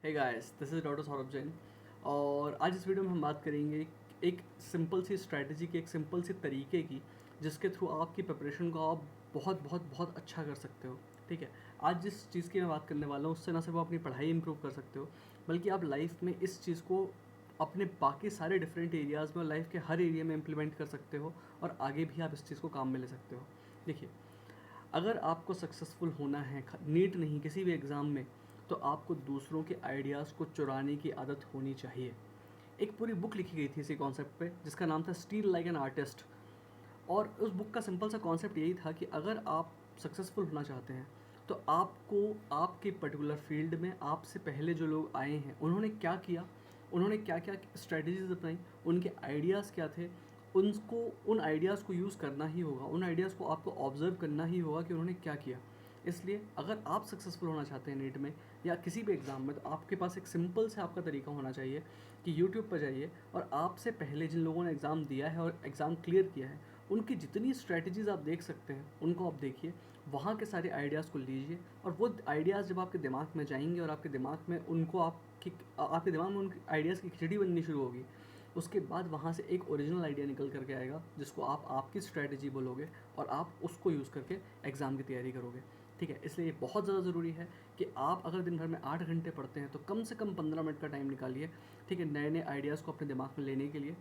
Hey guys, this is doctor Saurabh Jain. और आज इस वीडियो में हम बात करेंगे एक सिंपल सी स्ट्रैटेजी की, एक सिंपल सी तरीके की, जिसके थ्रू आपकी प्रिपरेशन को आप बहुत बहुत बहुत अच्छा कर सकते हो। ठीक है, आज जिस चीज़ की मैं बात करने वाला हूँ उससे ना सिर्फ आप अपनी पढ़ाई इंप्रूव कर सकते हो, बल्कि आप लाइफ में इस चीज़ को अपने बाकी सारे डिफरेंट एरियाज़ में और लाइफ के हर एरिया में इम्प्लीमेंट कर सकते हो और आगे भी आप इस चीज़ को काम में ले सकते हो। देखिए, अगर आपको सक्सेसफुल होना है नीट नहीं किसी भी एग्ज़ाम में, तो आपको दूसरों के आइडियाज़ को चुराने की आदत होनी चाहिए। एक पूरी बुक लिखी गई थी इसी कॉन्सेप्ट पे, जिसका नाम था स्टील लाइक एन आर्टिस्ट। और उस बुक का सिंपल सा कॉन्सेप्ट यही था कि अगर आप सक्सेसफुल होना चाहते हैं तो आपको आपके पर्टिकुलर फील्ड में आपसे पहले जो लोग आए हैं उन्होंने क्या किया, उन्होंने क्या क्या स्ट्रेटजीज अपनाई, उनके आइडियाज़ क्या थे, उनको उन आइडियाज़ को यूज़ करना ही होगा, उन आइडियाज़ को आपको ऑब्जर्व करना ही होगा कि उन्होंने क्या किया। इसलिए अगर आप सक्सेसफुल होना चाहते हैं नीट में या किसी भी एग्ज़ाम में, तो आपके पास एक सिंपल से आपका तरीका होना चाहिए कि यूट्यूब पर जाइए और आपसे पहले जिन लोगों ने एग्ज़ाम दिया है और एग्ज़ाम क्लियर किया है उनकी जितनी स्ट्रैटेजीज़ आप देख सकते हैं उनको आप देखिए, वहाँ के सारे आइडियाज़ को लीजिए और वो आइडियाज़ जब आपके दिमाग में जाएंगे और आपके दिमाग में उनको आपके दिमाग में उन आइडियाज़ की खिचड़ी बननी शुरू होगी, उसके बाद वहाँ से एक ओरिजिनल आइडिया निकल करके आएगा जिसको आप आपकी स्ट्रैटेजी बोलोगे और आप उसको यूज़ करके एग्ज़ाम की तैयारी करोगे। ठीक है, इसलिए ये बहुत ज़्यादा ज़रूरी है कि आप अगर दिन भर में 8 घंटे पढ़ते हैं तो कम से कम 15 मिनट का टाइम निकालिए, ठीक है, नए नए आइडियाज़ को अपने दिमाग में लेने के लिए।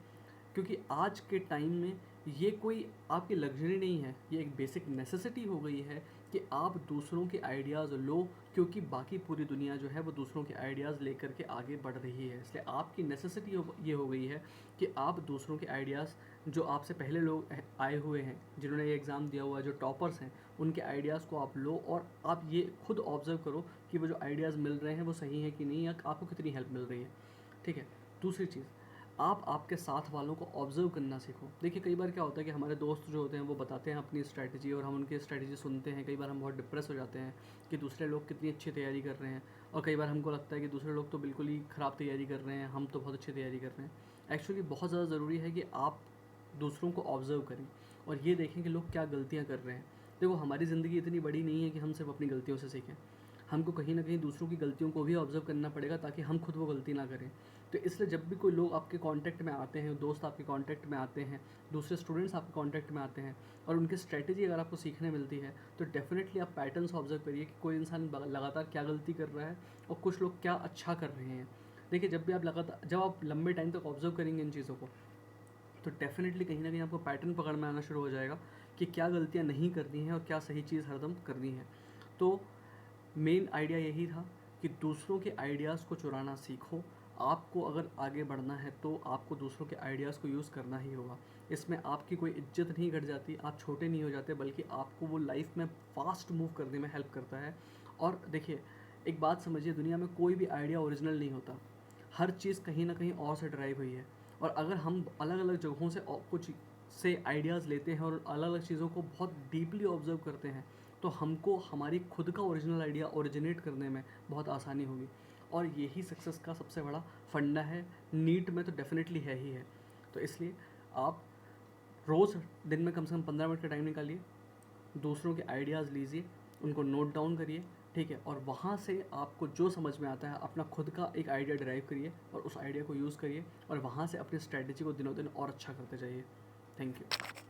क्योंकि आज के टाइम में ये कोई आपकी लग्जरी नहीं है, ये एक बेसिक नेसेसिटी हो गई है कि आप दूसरों के आइडियाज़ लो, क्योंकि बाकी पूरी दुनिया जो है वो दूसरों के आइडियाज़ लेकर के आगे बढ़ रही है। इसलिए आपकी नेसेसिटी ये हो गई है कि आप दूसरों के आइडियाज़, जो आपसे पहले लोग आए हुए हैं, जिन्होंने ये एग्ज़ाम दिया हुआ है, जो टॉपर्स हैं, उनके आइडियाज़ को आप लो और आप ये खुद ऑब्ज़र्व करो कि वो जो आइडियाज़ मिल रहे हैं वो सही है कि नहीं, या आपको कितनी हेल्प मिल रही है। ठीक है, दूसरी चीज़, आप आपके साथ वालों को ऑब्ज़र्व करना सीखो। देखिए, कई बार क्या होता है कि हमारे दोस्त जो होते हैं वो बताते हैं अपनी स्ट्रैटेजी और हम उनकी स्ट्रैटेजी सुनते हैं। कई बार हम बहुत डिप्रेस हो जाते हैं कि दूसरे लोग कितनी अच्छी तैयारी कर रहे हैं, और कई बार हमको लगता है कि दूसरे लोग तो बिल्कुल ही ख़राब तैयारी कर रहे हैं, हम तो बहुत अच्छी तैयारी कर रहे हैं। एक्चुअली बहुत ज़्यादा ज़रूरी है कि आप दूसरों को ऑब्ज़र्व करें और ये देखें कि लोग क्या गलतियाँ कर रहे हैं। देखो, हमारी ज़िंदगी इतनी बड़ी नहीं है कि हम सिर्फ अपनी गलतियों से सीखें, हमको कहीं ना कहीं दूसरों की गलतियों को भी ऑब्ज़र्व करना पड़ेगा ताकि हम खुद वो गलती ना करें। तो इसलिए जब भी कोई लोग आपके कांटेक्ट में आते हैं, दोस्त आपके कांटेक्ट में आते हैं, दूसरे स्टूडेंट्स आपके कांटेक्ट में आते हैं और उनकी स्ट्रैटेजी अगर आपको सीखने मिलती है, तो डेफिनेटली आप पैटर्न्स ऑब्ज़र्व करिए कि कोई इंसान लगातार क्या गलती कर रहा है और कुछ लोग क्या अच्छा कर रहे हैं। देखिए, जब आप लंबे टाइम तक ऑब्ज़र्व करेंगे इन चीज़ों को, तो डेफिनेटली कहीं ना कहीं आपको पैटर्न पकड़ में आना शुरू हो जाएगा कि क्या गलतियाँ नहीं करनी है और क्या सही चीज़ हरदम करनी है। तो मेन आइडिया यही था कि दूसरों के आइडियाज़ को चुराना सीखो। आपको अगर आगे बढ़ना है तो आपको दूसरों के आइडियाज़ को यूज़ करना ही होगा। इसमें आपकी कोई इज्जत नहीं घट जाती, आप छोटे नहीं हो जाते, बल्कि आपको वो लाइफ में फास्ट मूव करने में हेल्प करता है। और देखिए, एक बात समझिए, दुनिया में कोई भी आइडिया ओरिजिनल नहीं होता, हर चीज़ कहीं ना कहीं और से ड्राइव हुई है। और अगर हम अलग अलग जगहों से कुछ से आइडियाज़ लेते हैं और अलग अलग चीज़ों को बहुत डीपली ऑब्जर्व करते हैं, तो हमको हमारी खुद का ओरिजिनल आइडिया ओरिजिनेट करने में बहुत आसानी होगी। और यही सक्सेस का सबसे बड़ा फंडा है, नीट में तो डेफिनेटली है ही है। तो इसलिए आप रोज़ दिन में कम से कम 15 मिनट का टाइम निकालिए, दूसरों के आइडियाज़ लीजिए, उनको नोट डाउन करिए, ठीक है, और वहाँ से आपको जो समझ में आता है अपना खुद का एक आइडिया ड्राइव करिए और उस आइडिया को यूज़ करिए और वहाँ से अपनी स्ट्रैटेजी को दिनों दिन और अच्छा करते जाइए। Thank you.